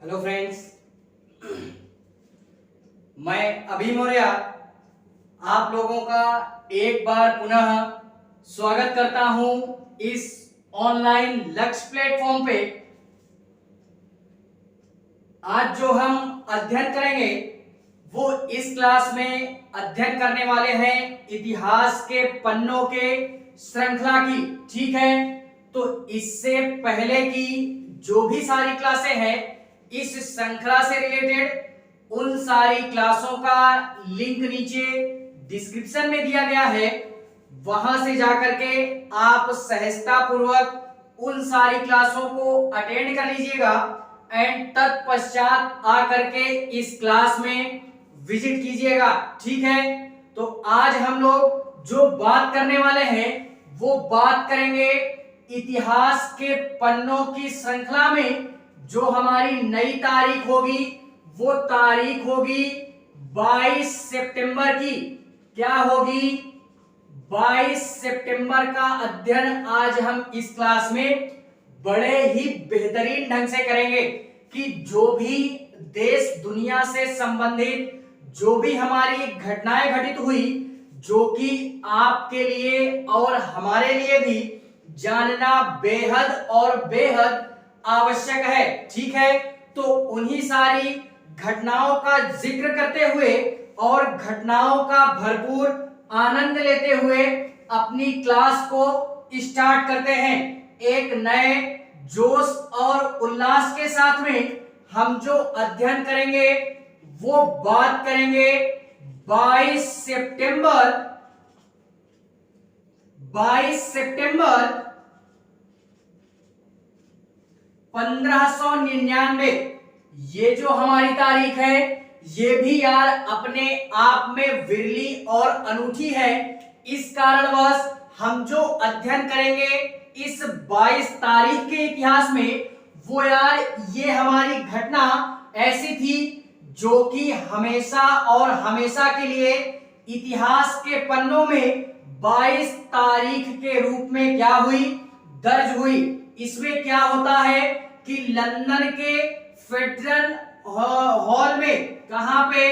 Hello friends, मैं अभी मौर्य आप लोगों का एक बार पुनः स्वागत करता हूं इस ऑनलाइन लक्ष्य प्लेटफॉर्म पे। आज जो हम अध्ययन करेंगे वो इस क्लास में अध्ययन करने वाले हैं इतिहास के पन्नों के श्रृंखला की। ठीक है, तो इससे पहले की जो भी सारी क्लासें हैं इस श्रृंखला से रिलेटेड उन सारी क्लासों का लिंक नीचे डिस्क्रिप्शन में दिया गया है, वहां से जाकर के आप सहजता पूर्वक उन सारी क्लासों को अटेंड कर लीजिएगा एंड तत्पश्चात आकर के इस क्लास में विजिट कीजिएगा। ठीक है, तो आज हम लोग जो बात करने वाले हैं वो बात करेंगे इतिहास के पन्नों की श्रृंखला में। जो हमारी नई तारीख होगी वो तारीख होगी 22 सितंबर की। क्या होगी? 22 सितंबर का अध्ययन आज हम इस क्लास में बड़े ही बेहतरीन ढंग से करेंगे कि जो भी देश दुनिया से संबंधित जो भी हमारी घटनाएं घटित हुई, जो कि आपके लिए और हमारे लिए भी जानना बेहद और बेहद आवश्यक है। ठीक है, तो उन्हीं सारी घटनाओं का जिक्र करते हुए और घटनाओं का भरपूर आनंद लेते हुए अपनी क्लास को स्टार्ट करते हैं। एक नए जोश और उल्लास के साथ में हम जो अध्ययन करेंगे वो बात करेंगे 22 सितंबर 1599। ये जो हमारी तारीख है ये भी यार अपने आप में विरली और अनूठी है। इस कारणवश हम जो अध्ययन करेंगे इस 22 तारीख के इतिहास में वो यार ये हमारी घटना ऐसी थी जो कि हमेशा और हमेशा के लिए इतिहास के पन्नों में 22 तारीख के रूप में क्या हुई? दर्ज हुई। इसमें क्या होता है कि लंदन के फेडरल हॉल में, कहां पे?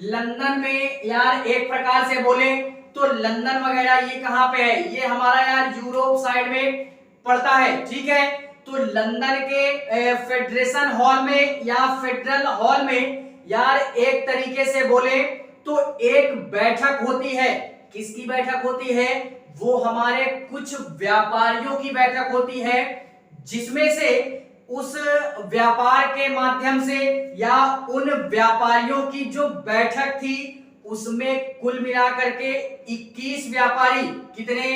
लंदन में। यार एक प्रकार से बोले तो लंदन वगैरह ये कहां पे है? ये हमारा यार यूरोप साइड में पड़ता है। ठीक है, तो लंदन के फेडरेशन हॉल में या फेडरल हॉल में यार एक तरीके से बोले तो एक बैठक होती है। किसकी बैठक होती है? वो हमारे कुछ व्यापारियों की बैठक होती है, जिसमें से उस व्यापार के माध्यम से या उन व्यापारियों की जो बैठक थी उसमें कुल मिलाकर के 21 व्यापारी, कितने?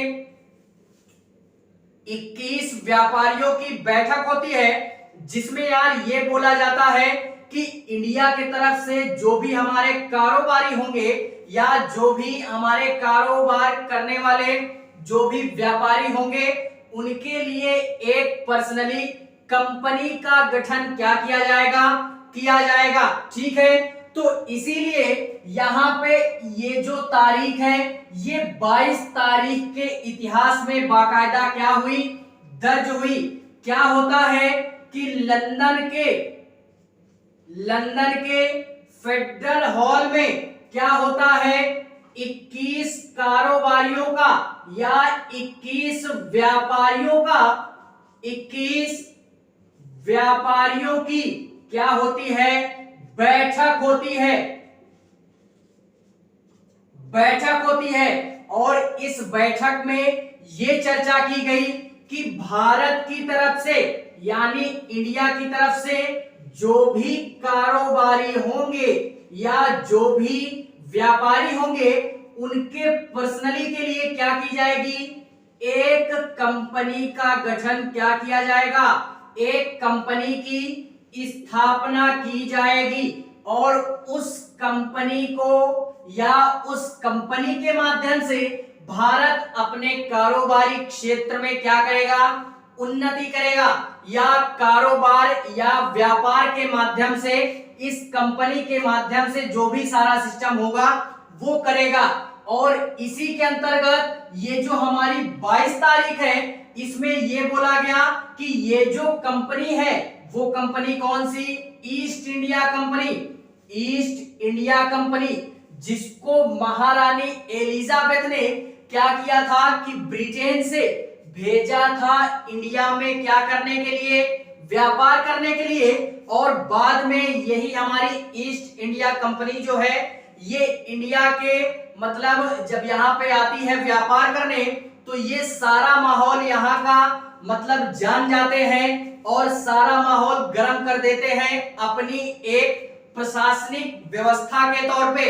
21 व्यापारियों की बैठक होती है, जिसमें यार ये बोला जाता है कि इंडिया की तरफ से जो भी हमारे कारोबारी होंगे या जो भी हमारे कारोबार करने वाले जो भी व्यापारी होंगे उनके लिए एक पर्सनली कंपनी का गठन क्या किया जाएगा। ठीक है, तो इसीलिए यहाँ पे ये जो तारीख है ये 22 तारीख के इतिहास में बाकायदा क्या हुई? दर्ज हुई। क्या होता है कि लंदन के फेडरल हॉल में क्या होता है? 21 कारोबारियों का या 21 व्यापारियों की क्या होती है? बैठक होती है। और इस बैठक में ये चर्चा की गई कि भारत की तरफ से यानी इंडिया की तरफ से जो भी कारोबारी होंगे या जो भी व्यापारी होंगे उनके पर्सनली के लिए क्या की जाएगी? एक कंपनी का गठन क्या किया जाएगा? एक कंपनी की स्थापना की जाएगी और उस कंपनी को या उस कंपनी के माध्यम से भारत अपने कारोबारी क्षेत्र में क्या करेगा? उन्नति करेगा या कारोबार या व्यापार के माध्यम से इस कंपनी के माध्यम से जो भी सारा सिस्टम होगा वो करेगा। और इसी के अंतर्गत ये जो हमारी 22 तारीख है इसमें ये बोला गया कि ये जो कंपनी है वो कंपनी कौन सी? East India company. East India company, जिसको महारानी एलिजाबेथ ने क्या किया था कि ब्रिटेन से भेजा था इंडिया में क्या करने के लिए? व्यापार करने के लिए। और बाद में यही हमारी ईस्ट इंडिया कंपनी जो है ये इंडिया के मतलब जब यहाँ पे आती है व्यापार करने, तो ये सारा माहौल यहाँ का मतलब जान जाते हैं और सारा माहौल गर्म कर देते हैं। अपनी एक प्रशासनिक व्यवस्था के तौर पे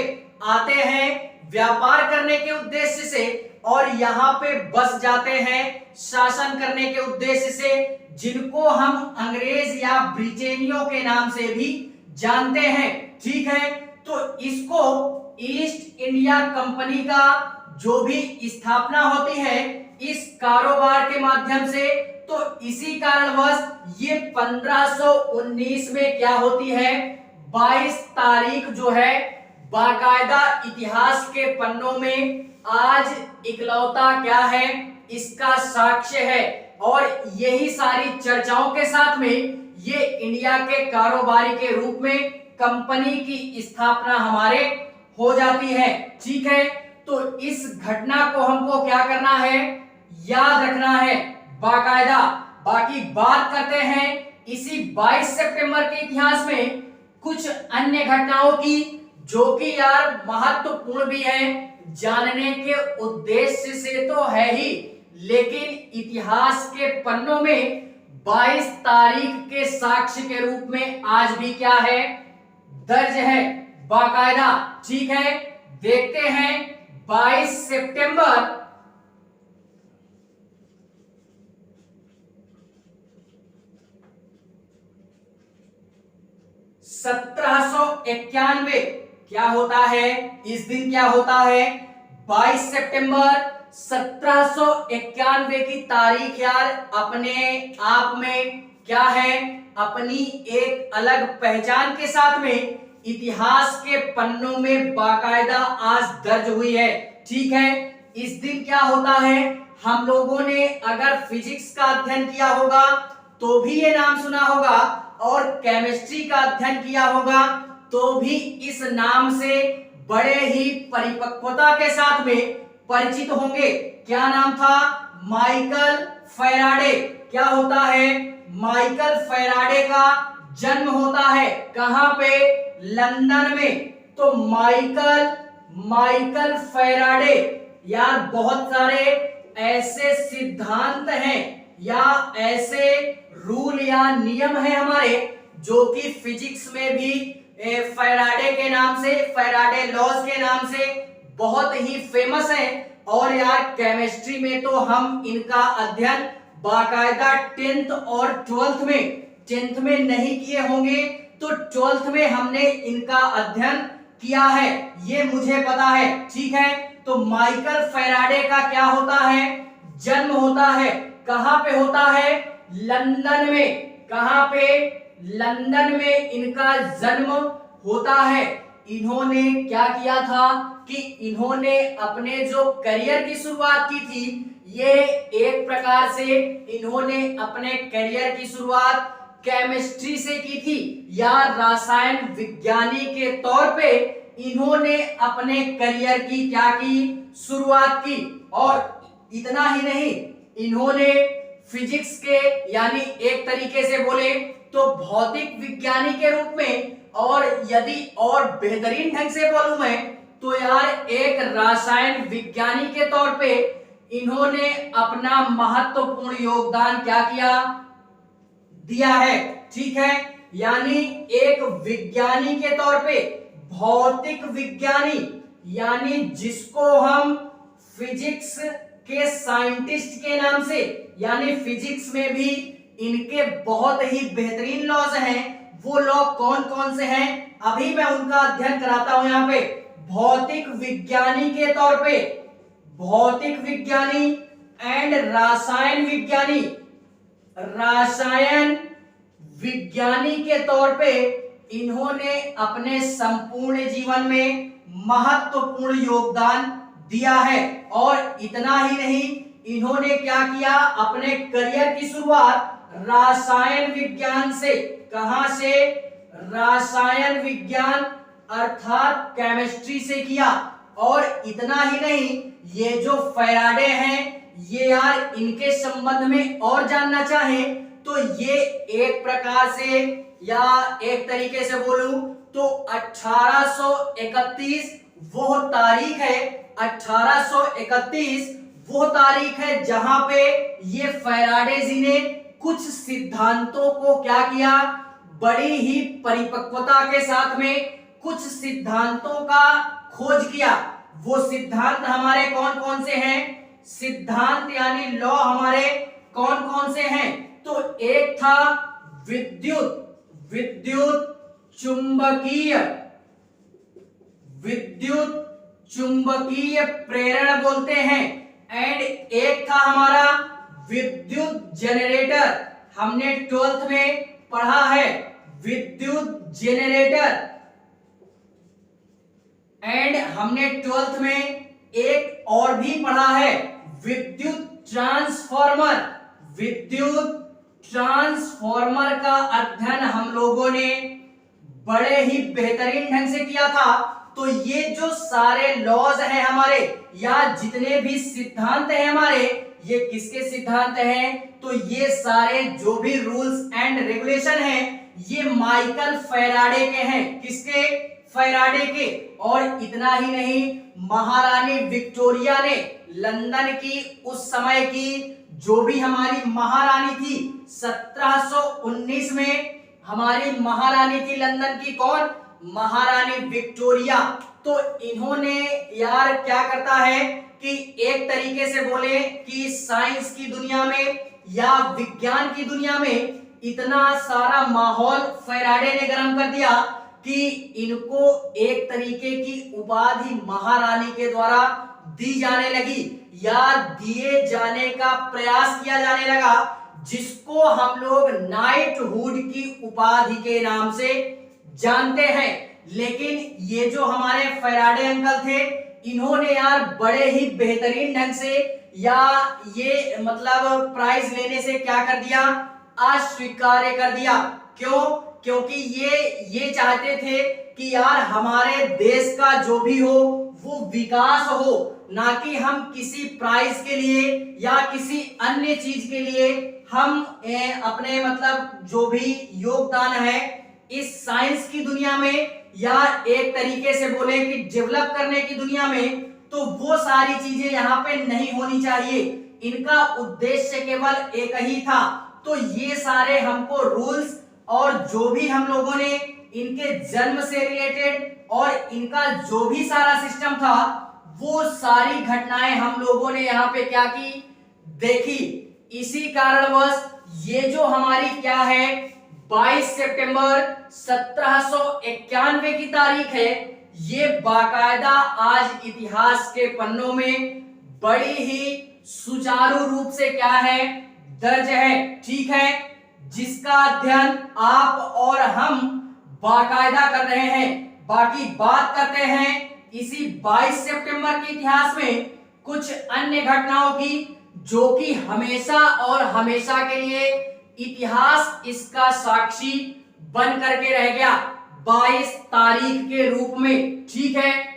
आते हैं व्यापार करने के उद्देश्य से और यहाँ पे बस जाते हैं शासन करने के उद्देश्य से, जिनको हम अंग्रेज या ब्रिटेनियों के नाम से भी जानते हैं। ठीक है, तो इसको ईस्ट इंडिया कंपनी का जो भी स्थापना होती है इस कारोबार के माध्यम से, तो इसी कारणवश ये 1519 में क्या होती है? 22 तारीख जो है बाकायदा इतिहास के पन्नों में आज इकलौता क्या है? इसका साक्ष्य है। और यही सारी चर्चाओं के साथ में ये इंडिया के कारोबारी के रूप में कंपनी की स्थापना हमारे हो जाती है। ठीक है, तो इस घटना को हमको क्या करना है? याद रखना है बाकायदा। बाकी बात करते हैं इसी 22 सितंबर के इतिहास में कुछ अन्य घटनाओं की, जो कि यार महत्वपूर्ण भी है, जानने के उद्देश्य से तो है ही, लेकिन इतिहास के पन्नों में 22 तारीख के साक्ष्य के रूप में आज भी क्या है? दर्ज है बाकायदा। ठीक है, देखते हैं 22 सितंबर 1791 क्या होता है? इस दिन क्या होता है? 22 सितंबर 1791 की तारीख यार अपने आप में क्या है? अपनी एक अलग पहचान के साथ में इतिहास के पन्नों में बाकायदा आज दर्ज हुई है। ठीक है, इस दिन क्या होता है? हम लोगों ने अगर फिजिक्स का अध्ययन किया होगा तो भी ये नाम सुना होगा और केमिस्ट्री का अध्ययन किया होगा तो भी इस नाम से बड़े ही परिपक्वता के साथ में परिचित होंगे। क्या नाम था? Michael Faraday. क्या होता है? माइकल फैराडे का जन्म होता है कहां पे? लंदन में। तो माइकल फैराडे, यार बहुत सारे ऐसे सिद्धांत हैं या ऐसे रूल या नियम है हमारे जो कि फिजिक्स में भी फैराडे के नाम से, फैराडे लॉज के नाम से बहुत ही फेमस है। और यार केमिस्ट्री में तो हम इनका अध्ययन बाकायदा 10th और 12th में नहीं किए होंगे, तो 12th में हमने इनका अध्ययन किया है, ये मुझे पता है। ठीक है, तो माइकल फैराडे का क्या होता है? जन्म होता है कहां पे होता है? लंदन में। कहां पे? लंदन में इनका जन्म होता है। इन्होंने क्या किया था कि इन्होंने अपने जो करियर की शुरुआत की थी, ये एक प्रकार से इन्होंने अपने करियर की शुरुआत केमिस्ट्री से की थी या रसायन विज्ञानी के तौर पे इन्होंने अपने करियर की क्या की? शुरुआत की। और इतना ही नहीं, इन्होंने फिजिक्स के यानी एक तरीके से बोले तो भौतिक विज्ञानी के रूप में, और यदि और बेहतरीन ढंग से बोलूं मैं तो यार एक रसायन विज्ञानी के तौर पे इन्होंने अपना महत्वपूर्ण योगदान क्या किया? दिया है। ठीक है, यानी एक विज्ञानी के तौर पे, भौतिक विज्ञानी यानी जिसको हम फिजिक्स के साइंटिस्ट के नाम से, यानी फिजिक्स में भी इनके बहुत ही बेहतरीन लॉज हैं। वो लॉ कौन कौन से हैं अभी मैं उनका अध्ययन कराता हूं यहाँ पे। भौतिक विज्ञानी के तौर पे, भौतिक विज्ञानी एंड रसायन विज्ञानी, रसायन विज्ञानी के तौर पे इन्होंने अपने संपूर्ण जीवन में महत्वपूर्ण योगदान दिया है। और इतना ही नहीं, इन्होंने क्या किया? अपने करियर की शुरुआत रसायन विज्ञान से कहां से? रसायन विज्ञान अर्थात केमिस्ट्री से किया। और इतना ही नहीं, ये जो फैराडे हैं, ये यार इनके संबंध में और जानना चाहें तो ये एक प्रकार से या एक तरीके से बोलूं तो 1831 वो तारीख है, 1831 वो तारीख है जहां पे ये फैराडे जी ने कुछ सिद्धांतों को क्या किया, बड़ी ही परिपक्वता के साथ में कुछ सिद्धांतों का खोज किया। वो सिद्धांत हमारे कौन कौन से हैं? सिद्धांत यानी लॉ हमारे कौन कौन से हैं? तो एक था विद्युत चुंबकीय प्रेरण बोलते हैं। एंड एक था हमारा विद्युत जनरेटर, हमने 12th में पढ़ा है विद्युत जनरेटर। एंड हमने 12th में एक और भी पढ़ा है विद्युत ट्रांसफॉर्मर। विद्युत ट्रांसफॉर्मर का अध्ययन हम लोगों ने बड़े ही बेहतरीन ढंग से किया था। तो ये जो सारे लॉज हैं हमारे या जितने भी सिद्धांत हैं हमारे, ये किसके सिद्धांत हैं? तो ये सारे जो भी रूल्स एंड रेगुलेशन हैं, ये माइकल फैराडे के हैं। किसके? फैराडे के। और इतना ही नहीं, महारानी विक्टोरिया ने लंदन की उस समय की जो भी हमारी महारानी थी 1719 में हमारी महारानी थी लंदन की, कौन? महारानी विक्टोरिया। तो इन्होंने यार क्या करता है कि एक तरीके से बोले कि साइंस की दुनिया में या विज्ञान की दुनिया में इतना सारा माहौल फैराडे ने गर्म कर दिया कि इनको एक तरीके की उपाधि महारानी के द्वारा दी जाने लगी या दिए जाने का प्रयास किया जाने लगा, जिसको हम लोग नाइटहुड की उपाधि के नाम से जानते हैं। लेकिन ये जो हमारे फैराडे अंकल थे, इन्होंने यार बड़े ही बेहतरीन ढंग से या ये मतलब प्राइज लेने से क्या कर दिया? अस्वीकार कर दिया। क्यों? क्योंकि ये चाहते थे कि यार हमारे देश का जो भी हो वो विकास हो, ना कि हम किसी प्राइज के लिए या किसी अन्य चीज के लिए हम अपने मतलब जो भी योगदान है इस साइंस की दुनिया में या एक तरीके से बोले कि डेवलप करने की दुनिया में, तो वो सारी चीजें यहाँ पे नहीं होनी चाहिए। इनका उद्देश्य केवल एक ही था। तो ये सारे हमको रूल्स और जो भी हम लोगों ने इनके जन्म से रिलेटेड और इनका जो भी सारा सिस्टम था, वो सारी घटनाएं हम लोगों ने यहाँ पे क्या की? देखी। इसी कारणवश ये जो हमारी क्या है 22 सितंबर 1791 की तारीख है, ये बाकायदा आज इतिहास के पन्नों में बड़ी ही सुचारू रूप से क्या है? दर्ज है। ठीक है, जिसका अध्ययन आप और हम बाकायदा कर रहे हैं। बाकी बात करते हैं इसी 22 सितंबर के इतिहास में कुछ अन्य घटनाओं की, जो कि हमेशा और हमेशा के लिए इतिहास इसका साक्षी बन करके रह गया 22 तारीख के रूप में। ठीक है,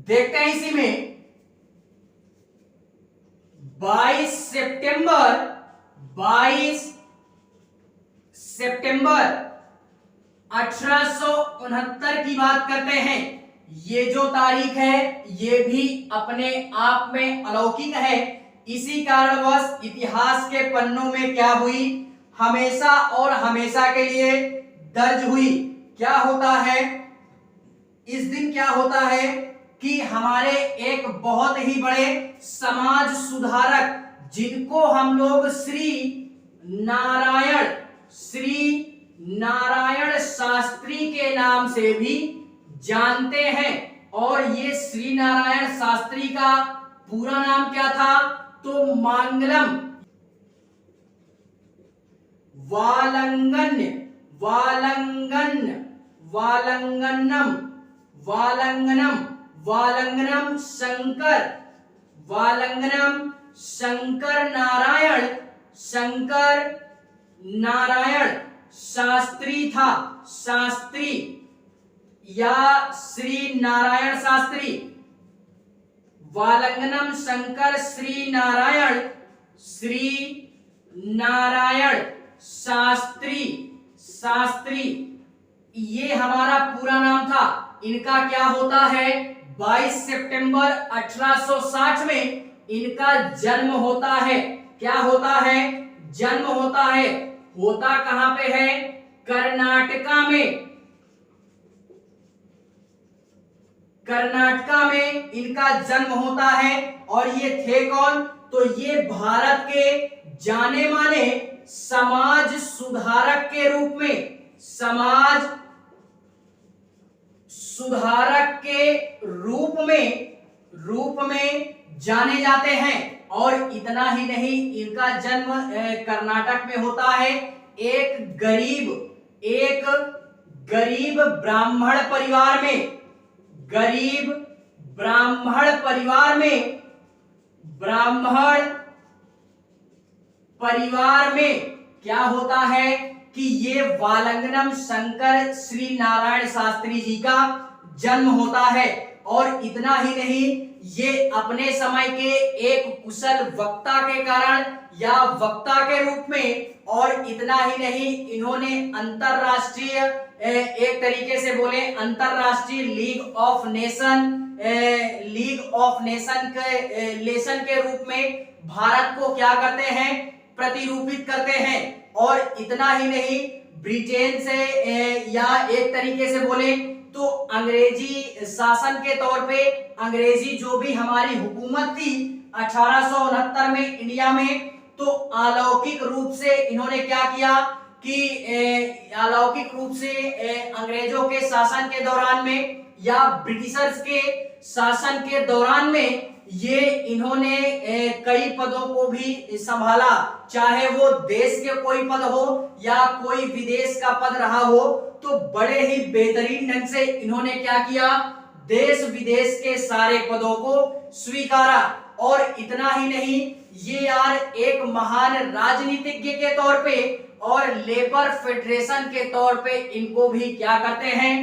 देखते हैं इसी में 22 सितंबर 1869 की बात करते हैं। ये जो तारीख है ये भी अपने आप में अलौकिक है। इसी कारणवश इतिहास के पन्नों में क्या हुई? हमेशा और हमेशा के लिए दर्ज हुई। क्या होता है इस दिन? क्या होता है कि हमारे एक बहुत ही बड़े समाज सुधारक, जिनको हम लोग श्री नारायण शास्त्री के नाम से भी जानते हैं, और ये श्री नारायण शास्त्री का पूरा नाम क्या था? तो मांगलम वालंगन्य वालंगन वालंगनम वालंगनम वालंगनम शंकर नारायण शास्त्री था। शास्त्री या श्री नारायण शास्त्री। वालंगनम शंकर श्री नारायण शास्त्री ये हमारा पूरा नाम था। इनका क्या होता है? 22 सितंबर 1860 में इनका जन्म होता है। क्या होता है? जन्म होता है। होता कहां पे है? कर्नाटका में। कर्नाटका में इनका जन्म होता है। और ये थे कौन? तो ये भारत के जाने माने समाज सुधारक के रूप में, समाज सुधारक के रूप में जाने जाते हैं। और इतना ही नहीं, इनका जन्म कर्नाटक में होता है। एक गरीब ब्राह्मण परिवार में, गरीब ब्राह्मण परिवार में क्या होता है कि ये वालंगनम शंकर श्री नारायण शास्त्री जी का जन्म होता है। और इतना ही नहीं, ये अपने समय के एक कुशल वक्ता के कारण या वक्ता के रूप में, और इतना ही नहीं, इन्होंने अंतरराष्ट्रीय, एक तरीके से बोले अंतरराष्ट्रीय लीग ऑफ नेशन के रूप में भारत को क्या करते हैं? प्रतिरूपित करते हैं। और इतना ही नहीं, ब्रिटेन से या एक तरीके से बोले तो अंग्रेजी शासन के तौर पे, अंग्रेजी जो भी हमारी हुकूमत थी 1869 में इंडिया में, तो अलौकिक रूप से इन्होंने क्या किया कि अलौकिक रूप से अंग्रेजों के शासन के दौरान में या ब्रिटिशर्स के शासन के दौरान में ये इन्होंने कई पदों को भी संभाला। चाहे वो देश के कोई पद हो या कोई विदेश का पद रहा हो, तो बड़े ही बेहतरीन ढंग से इन्होंने क्या किया? देश विदेश के सारे पदों को स्वीकारा। और इतना ही नहीं, ये यार एक महान राजनीतिज्ञ के तौर पे और लेबर फेडरेशन के तौर पे इनको भी क्या करते हैं?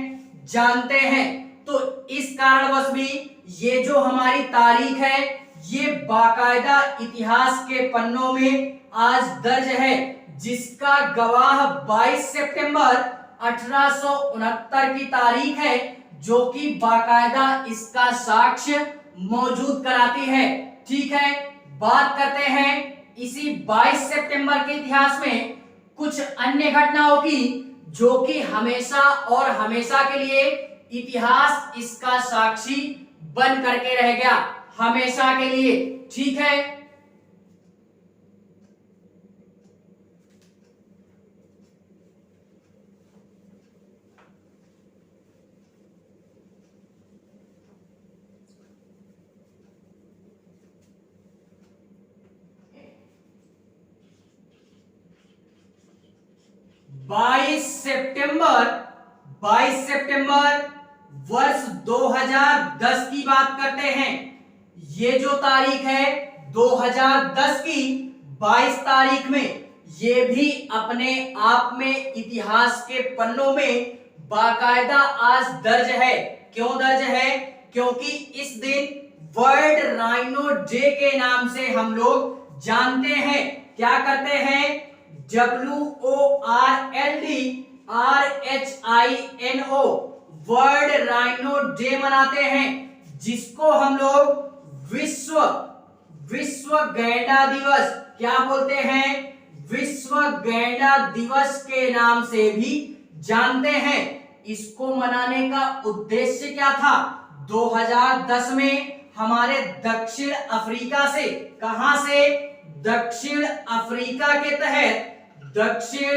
जानते हैं। तो इस कारणवश भी ये जो हमारी तारीख है, ये बाकायदा इतिहास के पन्नों में आज दर्ज है, जिसका गवाह 22 सितंबर 1869 की तारीख है, जो कि बाकायदा इसका साक्ष्य मौजूद कराती है। ठीक है, बात करते हैं इसी 22 सितंबर के इतिहास में कुछ अन्य घटनाओं की, जो कि हमेशा और हमेशा के लिए इतिहास इसका साक्षी बन करके रह गया, हमेशा के लिए। ठीक है, 22 सितंबर वर्ष 2010 की बात करते हैं। ये जो तारीख है 2010 की 22 तारीख में, ये भी अपने आप में इतिहास के पन्नों में बाकायदा आज दर्ज है। क्यों दर्ज है? क्योंकि इस दिन वर्ल्ड राइनो डे के नाम से हम लोग जानते हैं। क्या करते हैं? WORLDRHINO वर्ल्ड राइनो डे मनाते हैं, जिसको हम लोग विश्व गैंडा दिवस, क्या बोलते हैं? विश्व गैंडा दिवस के नाम से भी जानते हैं। इसको मनाने का उद्देश्य क्या था? 2010 में हमारे दक्षिण अफ्रीका से, कहां से? दक्षिण अफ्रीका के तहत, दक्षिण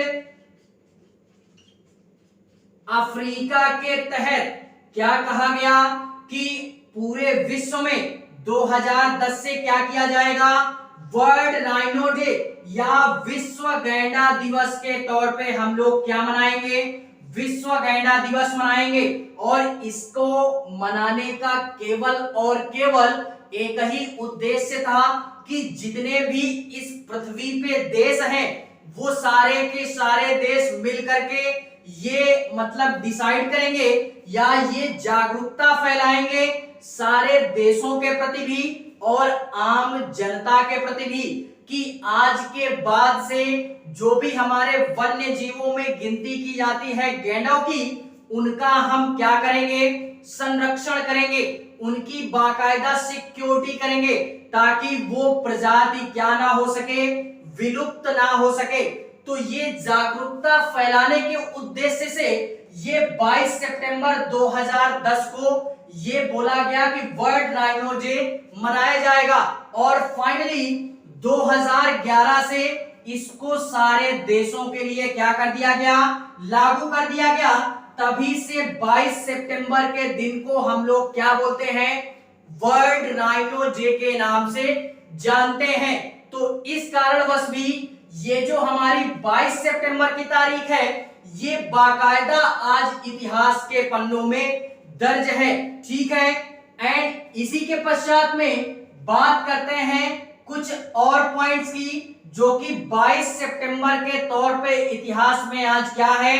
अफ्रीका के तहत क्या कहा गया कि पूरे विश्व में 2010 से क्या किया जाएगा, वर्ल्ड राइनो डे या विश्व गैंडा दिवस के तौर पे हम लोग क्या मनाएंगे, विश्व गैंडा दिवस मनाएंगे। और इसको मनाने का केवल और केवल एक ही उद्देश्य था कि जितने भी इस पृथ्वी पे देश हैं वो सारे के सारे देश मिलकर के ये मतलब डिसाइड करेंगे या ये जागरूकता फैलाएंगे सारे देशों के प्रति भी और आम जनता के प्रति भी कि आज के बाद से जो भी हमारे वन्य जीवों में गिनती की जाती है गैंडों की, उनका हम क्या करेंगे, संरक्षण करेंगे, उनकी बाकायदा सिक्योरिटी करेंगे ताकि वो प्रजाति क्या ना हो सके, विलुप्त ना हो सके। तो ये जागरूकता फैलाने के उद्देश्य से ये 22 सितंबर 2010 को ये बोला गया कि वर्ल्ड राइनो डे मनाया जाएगा। और फाइनली 2011 से इसको सारे देशों के लिए क्या कर दिया गया, लागू कर दिया गया। तभी से 22 सितंबर के दिन को हम लोग क्या बोलते हैं, वर्ल्ड राइनो डे के नाम से जानते हैं। तो इस कारणवश भी ये जो हमारी 22 सितंबर की तारीख है ये बाकायदा आज इतिहास के पन्नों में दर्ज है, ठीक है। एंड इसी के पश्चात में बात करते हैं कुछ और पॉइंट्स की जो कि 22 सितंबर के तौर पे इतिहास में आज क्या है,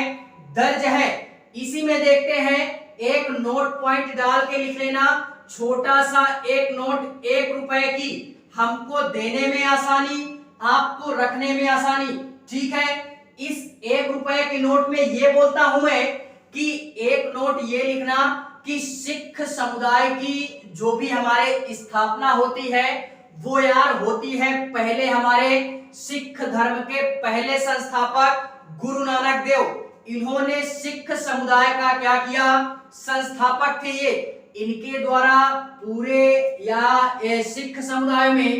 दर्ज है। इसी में देखते हैं, एक नोट पॉइंट डाल के लिख लेना, छोटा सा एक नोट 1 रुपए की, हमको देने में आसानी, आपको रखने में आसानी, ठीक है। इस 1 रुपए की नोट में ये बोलता हूं मैं कि एक नोट ये लिखना कि सिख समुदाय की जो भी हमारे स्थापना होती है वो यार होती है पहले हमारे सिख धर्म के पहले संस्थापक गुरु नानक देव। इन्होंने सिख समुदाय का क्या किया, संस्थापक थे ये। इनके द्वारा पूरे या सिख समुदाय में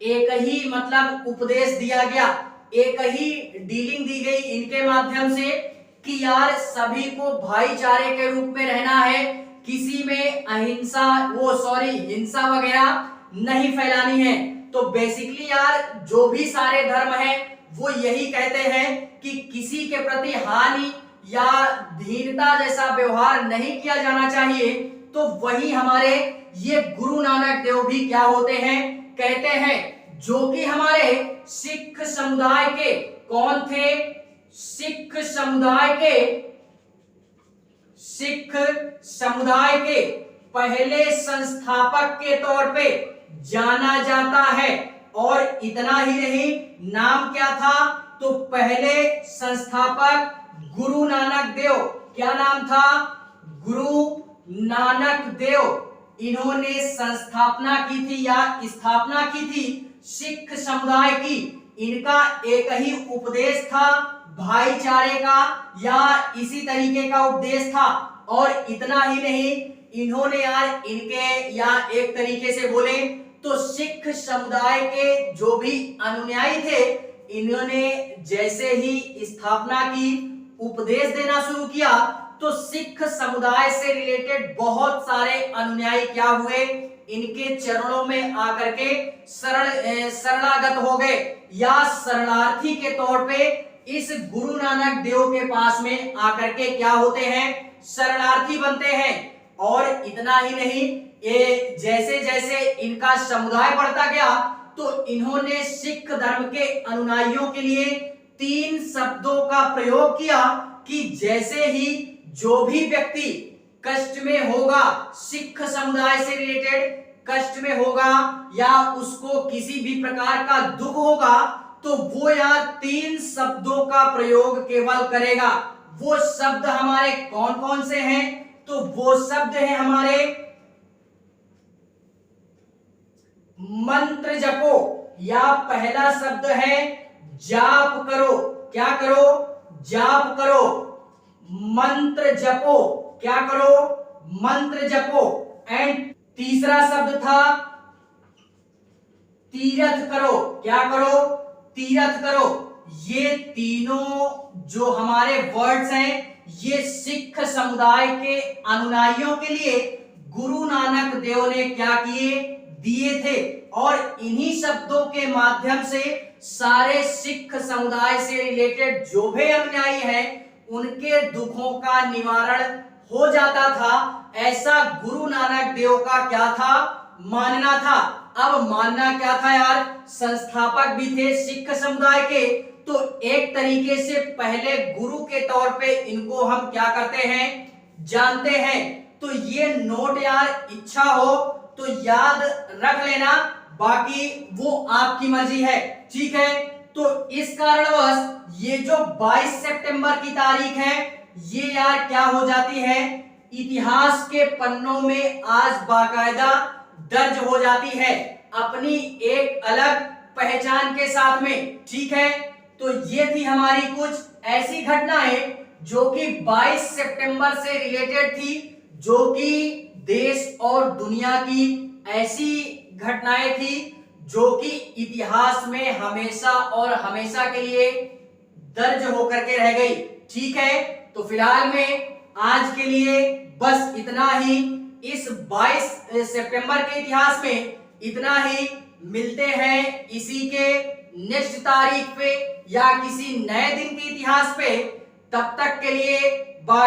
एक ही मतलब उपदेश दिया गया, एक ही डीलिंग दी गई इनके माध्यम से कि यार सभी को भाईचारे के रूप में रहना है, किसी में अहिंसा हिंसा वगैरह नहीं फैलानी है। तो बेसिकली यार जो भी सारे धर्म हैं वो यही कहते हैं कि किसी के प्रति हानि या दीनता जैसा व्यवहार नहीं किया जाना चाहिए। तो वही हमारे ये गुरु नानक देव भी क्या होते हैं, कहते हैं, जो कि हमारे सिख समुदाय के कौन थे, सिख समुदाय के पहले संस्थापक के तौर पे जाना जाता है। और इतना ही नहीं, नाम क्या था, तो पहले संस्थापक गुरु नानक देव, क्या नाम था, गुरु नानक देव। इन्होंने संस्थापना की थी या स्थापना की थी सिख समुदाय की। इनका एक ही उपदेश था भाईचारे का या इसी तरीके का उपदेश था। और इतना ही नहीं, इन्होंने यार इनके या एक तरीके से बोले तो सिख समुदाय के जो भी अनुयायी थे, इन्होंने जैसे ही स्थापना की, उपदेश देना शुरू किया, तो सिख समुदाय से रिलेटेड बहुत सारे अनुयायी क्या हुए, इनके चरणों में आकर के शरणागत हो गए या शरणार्थी के तौर पे इस गुरु नानक देव के पास में आकर के क्या होते हैं, शरणार्थी बनते हैं। और इतना ही नहीं, ये जैसे जैसे इनका समुदाय बढ़ता गया तो इन्होंने सिख धर्म के अनुयायियों के लिए 3 शब्दों का प्रयोग किया कि जैसे ही जो भी व्यक्ति कष्ट में होगा, सिख समुदाय से रिलेटेड कष्ट में होगा या उसको किसी भी प्रकार का दुख होगा, तो वो यार 3 शब्दों का प्रयोग केवल करेगा। वो शब्द हमारे कौन कौन से हैं, तो वो शब्द हैं हमारे मंत्र जपो, या पहला शब्द है जाप करो। क्या करो, जाप करो, मंत्र जपो, क्या करो, मंत्र जपो। एंड तीसरा शब्द था तीर्थ करो। क्या करो, तीर्थ करो। ये तीनों जो हमारे वर्ड्स हैं ये सिख समुदाय के अनुयायियों के लिए गुरु नानक देव ने क्या किए, दिए थे और इन्हीं शब्दों के माध्यम से सारे सिख समुदाय से रिलेटेड जो भी अनुयायी हैं उनके दुखों का निवारण हो जाता था। ऐसा गुरु नानक देव का क्या था, मानना था। अब मानना क्या था यार, संस्थापक भी थे सिख समुदाय के, तो एक तरीके से पहले गुरु के तौर पे इनको हम क्या करते हैं, जानते हैं। तो ये नोट यार इच्छा हो तो याद रख लेना, बाकी वो आपकी मर्जी है, ठीक है। तो इस कारणवश ये जो 22 सितंबर की तारीख है ये यार क्या हो जाती है, इतिहास के पन्नों में आज बाकायदा दर्ज हो जाती है अपनी एक अलग पहचान के साथ में, ठीक है। तो ये थी हमारी कुछ ऐसी घटनाएं जो कि 22 सितंबर से रिलेटेड थी, जो कि देश और दुनिया की ऐसी घटनाएं थी जो कि इतिहास में हमेशा और हमेशा के लिए दर्ज होकर के रह गई, ठीक है। तो फिलहाल में आज के लिए बस इतना ही, इस 22 सितंबर के इतिहास में इतना ही। मिलते हैं इसी के नेक्स्ट तारीख पे या किसी नए दिन के इतिहास पे, तब तक के लिए बाय।